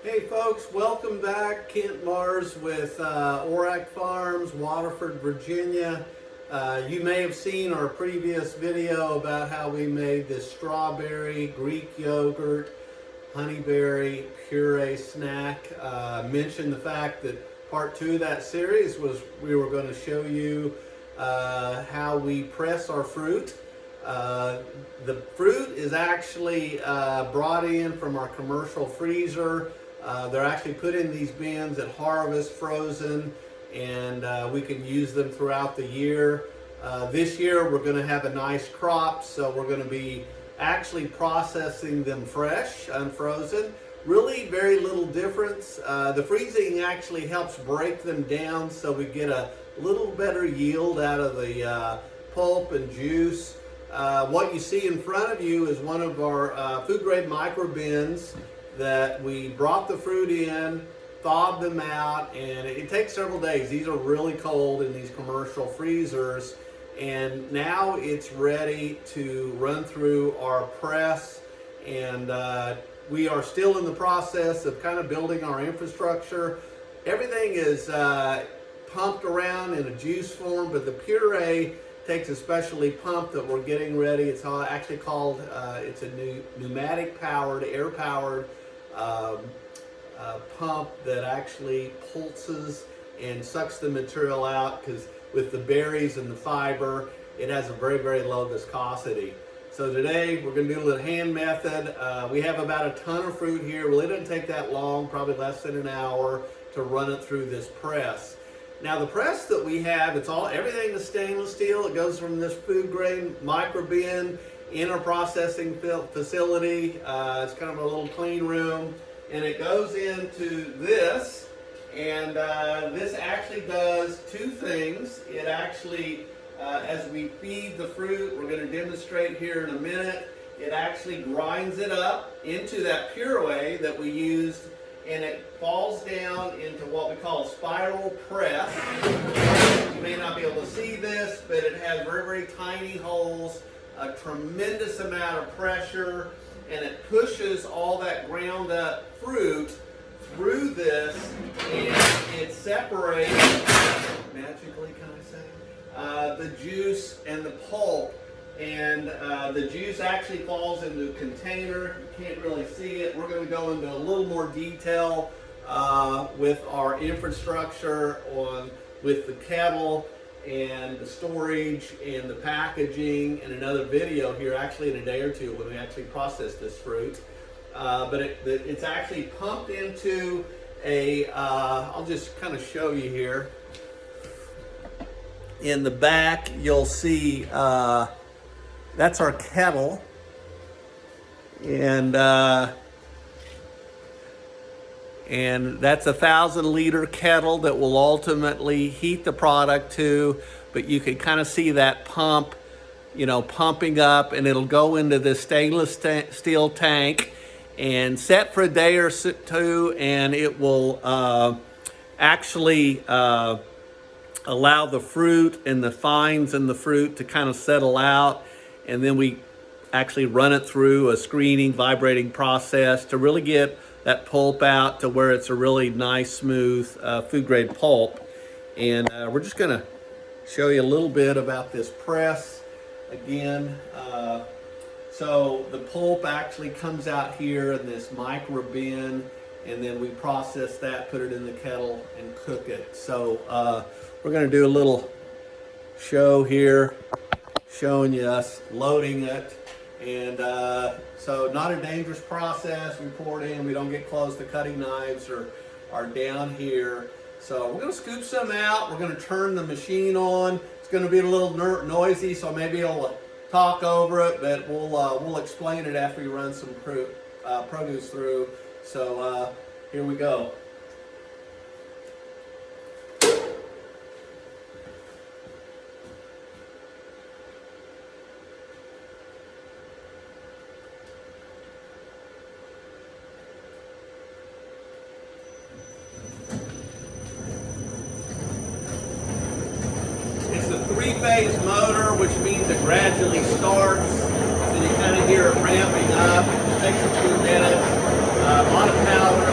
Hey folks, welcome back. Kent Mars with Orac Farms, Waterford, Virginia. You may have seen our previous video about how we made this strawberry, Greek yogurt, honeyberry puree snack. Mentioned the fact that part 2 of that series was we were going to show you how we press our fruit. The fruit is actually brought in from our commercial freezer. They're actually put in these bins at harvest, frozen, and we can use them throughout the year. This year we're going to have a nice crop, so we're going to be actually processing them fresh, unfrozen. Really very little difference. The freezing actually helps break them down so we get a little better yield out of the pulp and juice. What you see in front of you is one of our food grade micro bins that we brought the fruit in, thawed them out, and it takes several days. These are really cold in these commercial freezers, and now it's ready to run through our press. And we are still in the process of kind of building our infrastructure. Everything is pumped around in a juice form, but the puree takes a specially pump that we're getting ready. It's actually called, it's a pneumatic powered, air powered pump that actually pulses and sucks the material out, because with the berries and the fiber, it has a very, very low viscosity. So today we're going to do the hand method. We have about a ton of fruit here. Well, it doesn't take that long, probably less than an hour to run it through this press. Now the press that we have, everything is stainless steel. It goes from this food grade micro bin in our processing facility. It's kind of a little clean room, and it goes into this, and this actually does two things. It actually, as we feed the fruit, we're going to demonstrate here in a minute, it actually grinds it up into that puree that we used, and it falls down into what we call a spiral press. You may not be able to see this, but it has very, very tiny holes, a tremendous amount of pressure, and it pushes all that ground up fruit through this, and it separates, magically can I say, the juice and the pulp. And the juice actually falls into a container. You can't really see it. We're going to go into a little more detail with our infrastructure with the kettle and the storage and the packaging in another video here, actually in a day or two, when we actually process this fruit. But it's actually pumped into a, I'll just kind of show you here. In the back, you'll see that's our kettle, and that's a 1,000-liter kettle that will ultimately heat the product to. But you can kind of see that pump, pumping up, and it'll go into this stainless steel tank and set for a day or two, and it will actually allow the fruit and the fines in the fruit to kind of settle out. And then we actually run it through a screening, vibrating process to really get that pulp out to where it's a really nice, smooth food-grade pulp. And we're just going to show you a little bit about this press again. So the pulp actually comes out here in this micro bin, and then we process that, put it in the kettle, and cook it. So we're going to do a little show here, showing you us loading it. And so not a dangerous process. We pour it in, we don't get close to cutting knives or down here. So we're going to scoop some out. We're going to turn the machine on. It's going to be a little noisy, so maybe I'll talk over it, but we'll explain it after we run some produce through. So here we go. Three-phase motor, which means it gradually starts, so you kind of hear it ramping up. It takes a few minutes. A lot of power.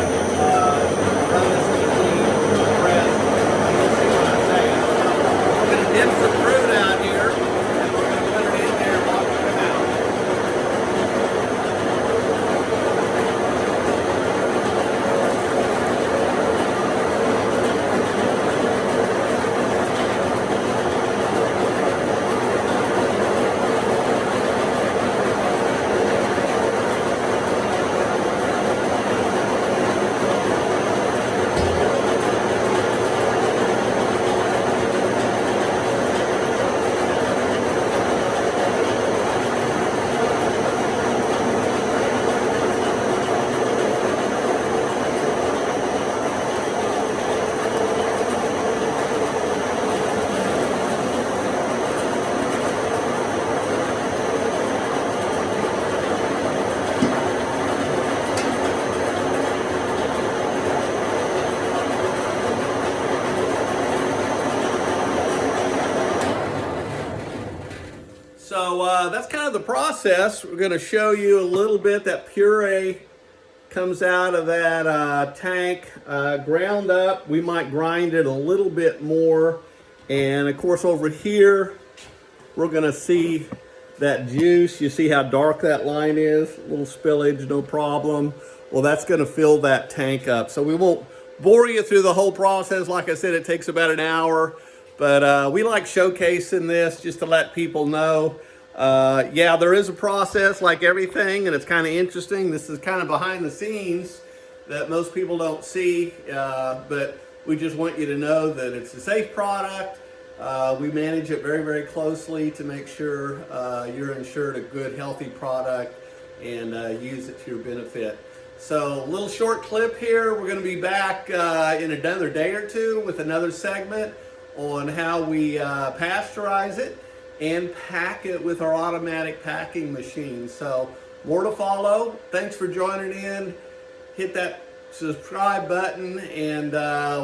that's kind of the process. We're going to show you a little bit. That puree comes out of that tank, ground up. We might grind it a little bit more. And of course over here, we're going to see that juice. You see how dark that line is? A little spillage, no problem. Well, that's going to fill that tank up. So we won't bore you through the whole process. Like I said, it takes about an hour. But we like showcasing this just to let people know. Yeah, there is a process like everything, and it's kind of interesting. This is kind of behind the scenes that most people don't see. But we just want you to know that it's a safe product. We manage it very, very closely to make sure you're ensured a good, healthy product and use it to your benefit. So a little short clip here. We're going to be back in another day or two with another segment on how we pasteurize it and pack it with our automatic packing machine. So more to follow. Thanks for joining in. Hit that subscribe button and